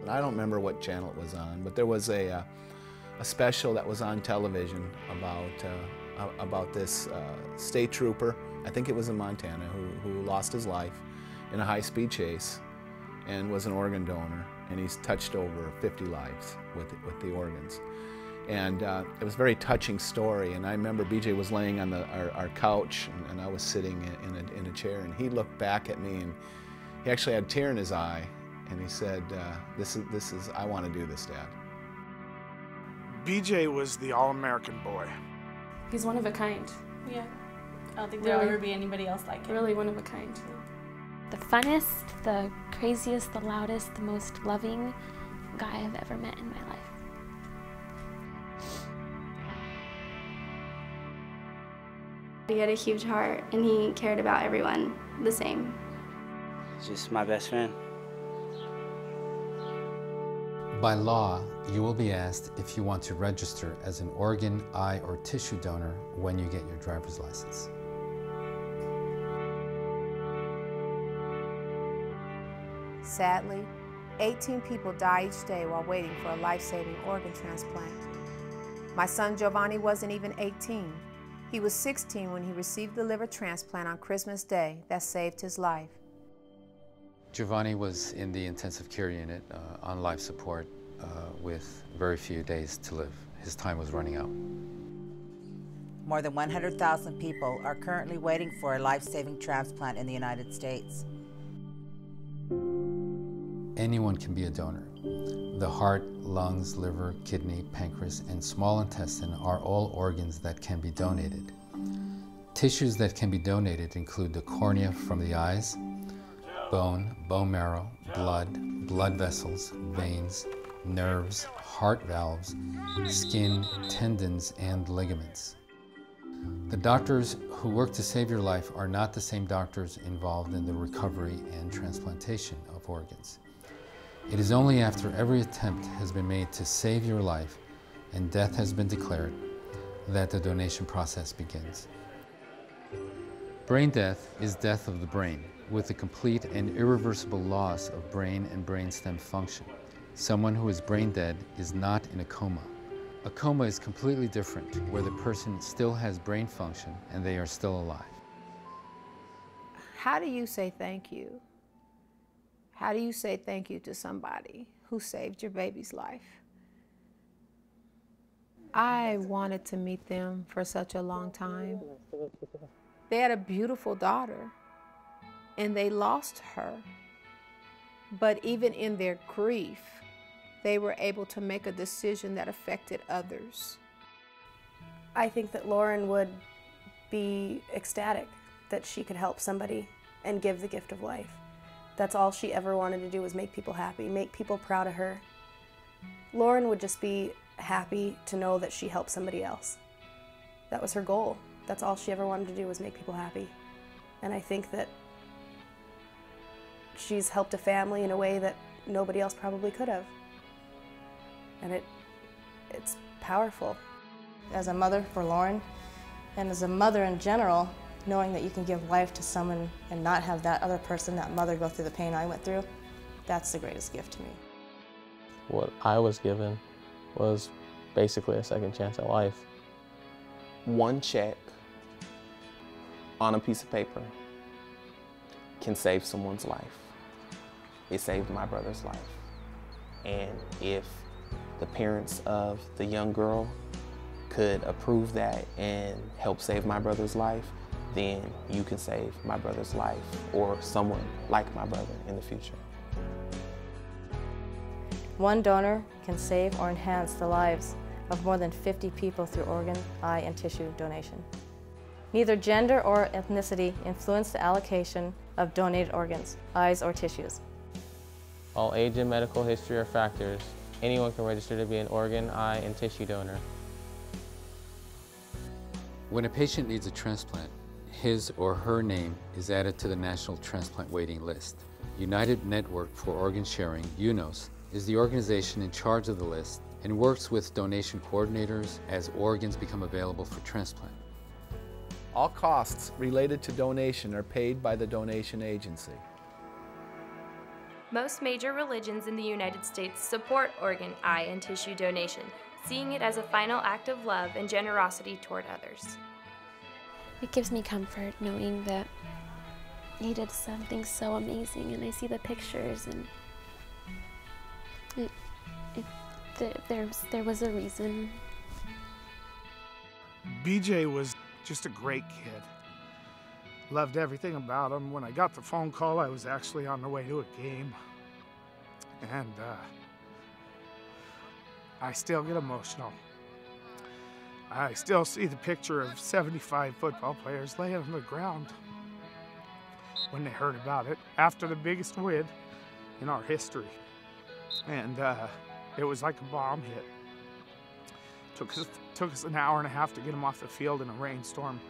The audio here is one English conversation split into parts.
I don't remember what channel it was on, but there was a special that was on television about this state trooper, I think it was in Montana, who lost his life in a high-speed chase and was an organ donor, and he's touched over 50 lives with the organs. And it was a very touching story, and I remember BJ was laying on our couch, and I was sitting in a chair, and he looked back at me, and he actually had a tear in his eye, and he said, this is, I want to do this, Dad. BJ was the all-American boy. He's one of a kind. Yeah. I don't think there'll ever be anybody else like him. Really one of a kind. The funnest, the craziest, the loudest, the most loving guy I've ever met in my life. He had a huge heart, and he cared about everyone the same. He's just my best friend. By law, you will be asked if you want to register as an organ, eye, or tissue donor when you get your driver's license. Sadly, 18 people die each day while waiting for a life-saving organ transplant. My son Giovanni wasn't even 18. He was 16 when he received the liver transplant on Christmas Day that saved his life. Giovanni was in the intensive care unit on life support with very few days to live. His time was running out. More than 100,000 people are currently waiting for a life-saving transplant in the United States. Anyone can be a donor. The heart, lungs, liver, kidney, pancreas, and small intestine are all organs that can be donated. Tissues that can be donated include the cornea from the eyes, bone, bone marrow, blood vessels, veins, nerves, heart valves, skin, tendons, and ligaments. The doctors who work to save your life are not the same doctors involved in the recovery and transplantation of organs. It is only after every attempt has been made to save your life and death has been declared that the donation process begins. Brain death is death of the brain, with a complete and irreversible loss of brain and brainstem function. Someone who is brain dead is not in a coma. A coma is completely different, where the person still has brain function and they are still alive. How do you say thank you? How do you say thank you to somebody who saved your baby's life? I wanted to meet them for such a long time. They had a beautiful daughter, and they lost her. But even in their grief, they were able to make a decision that affected others. I think that Lauren would be ecstatic that she could help somebody and give the gift of life. That's all she ever wanted to do, was make people happy, make people proud of her. Lauren would just be happy to know that she helped somebody else. That was her goal. That's all she ever wanted to do, was make people happy. And I think that she's helped a family in a way that nobody else probably could have. And it's powerful. As a mother for Lauren, and as a mother in general, knowing that you can give life to someone and not have that other person, that mother, go through the pain I went through, that's the greatest gift to me. What I was given was basically a second chance at life. One check on a piece of paper can save someone's life. It saved my brother's life. And if the parents of the young girl could approve that and help save my brother's life, then you can save my brother's life or someone like my brother in the future. One donor can save or enhance the lives of more than 50 people through organ, eye, and tissue donation. Neither gender or ethnicity influence the allocation of donated organs, eyes, or tissues. All age and medical history are factors. Anyone can register to be an organ, eye, and tissue donor. When a patient needs a transplant, his or her name is added to the National Transplant Waiting List. United Network for Organ Sharing, UNOS, is the organization in charge of the list and works with donation coordinators as organs become available for transplant. All costs related to donation are paid by the donation agency. Most major religions in the United States support organ, eye, and tissue donation, seeing it as a final act of love and generosity toward others. It gives me comfort knowing that he did something so amazing, and I see the pictures, and there was a reason. BJ was just a great kid. Loved everything about him. When I got the phone call, I was actually on the way to a game. And I still get emotional. I still see the picture of 75 football players laying on the ground when they heard about it after the biggest win in our history. And it was like a bomb hit. Took us an hour and a half to get him off the field in a rainstorm.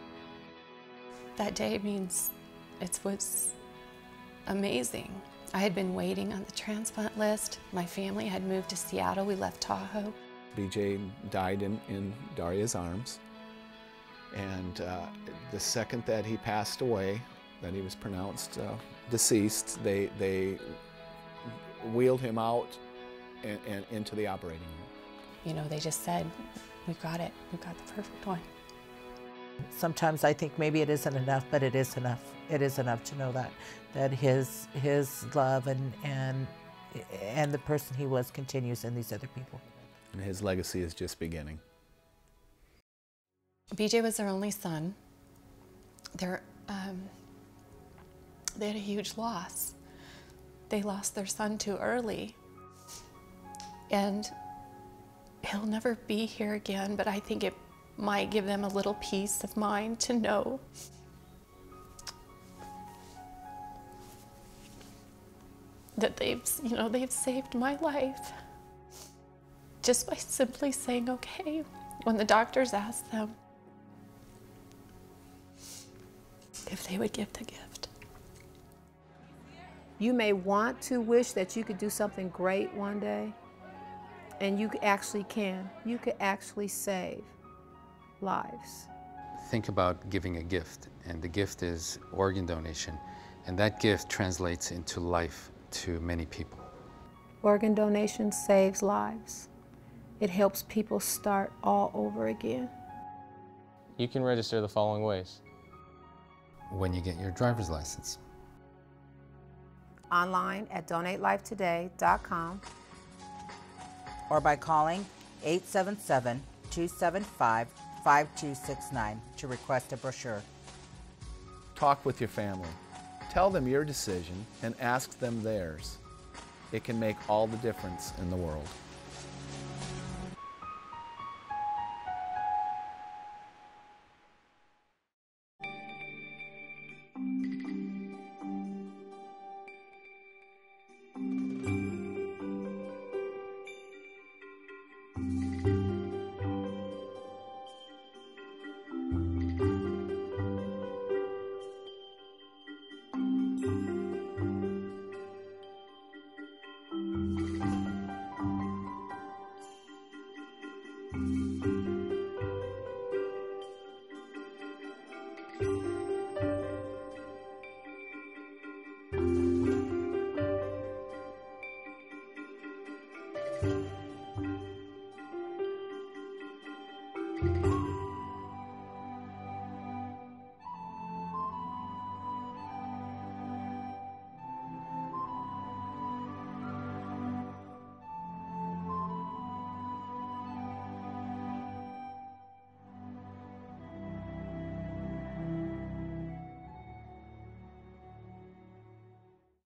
That day means it was amazing. I had been waiting on the transplant list. My family had moved to Seattle. We left Tahoe. BJ died in Daria's arms. And the second that he passed away, that he was pronounced deceased, they wheeled him out and into the operating room. You know, they just said, we've got it. We've got the perfect one. Sometimes I think maybe it isn't enough, but it is enough. It is enough to know that his love and the person he was continues in these other people. And his legacy is just beginning. BJ was their only son. They had a huge loss. They lost their son too early. And he'll never be here again, but I think it might give them a little peace of mind to know that they've saved my life just by simply saying okay when the doctors asked them if they would give the gift. You may want to wish that you could do something great one day, and you actually can. You could actually save lives. Think about giving a gift, and the gift is organ donation, and that gift translates into life to many people. Organ donation saves lives. It helps people start all over again. You can register the following ways. When you get your driver's license. Online at donatelifetoday.com. Or by calling 877-275-5269 to request a brochure. Talk with your family. Tell them your decision and ask them theirs. It can make all the difference in the world. Thank you.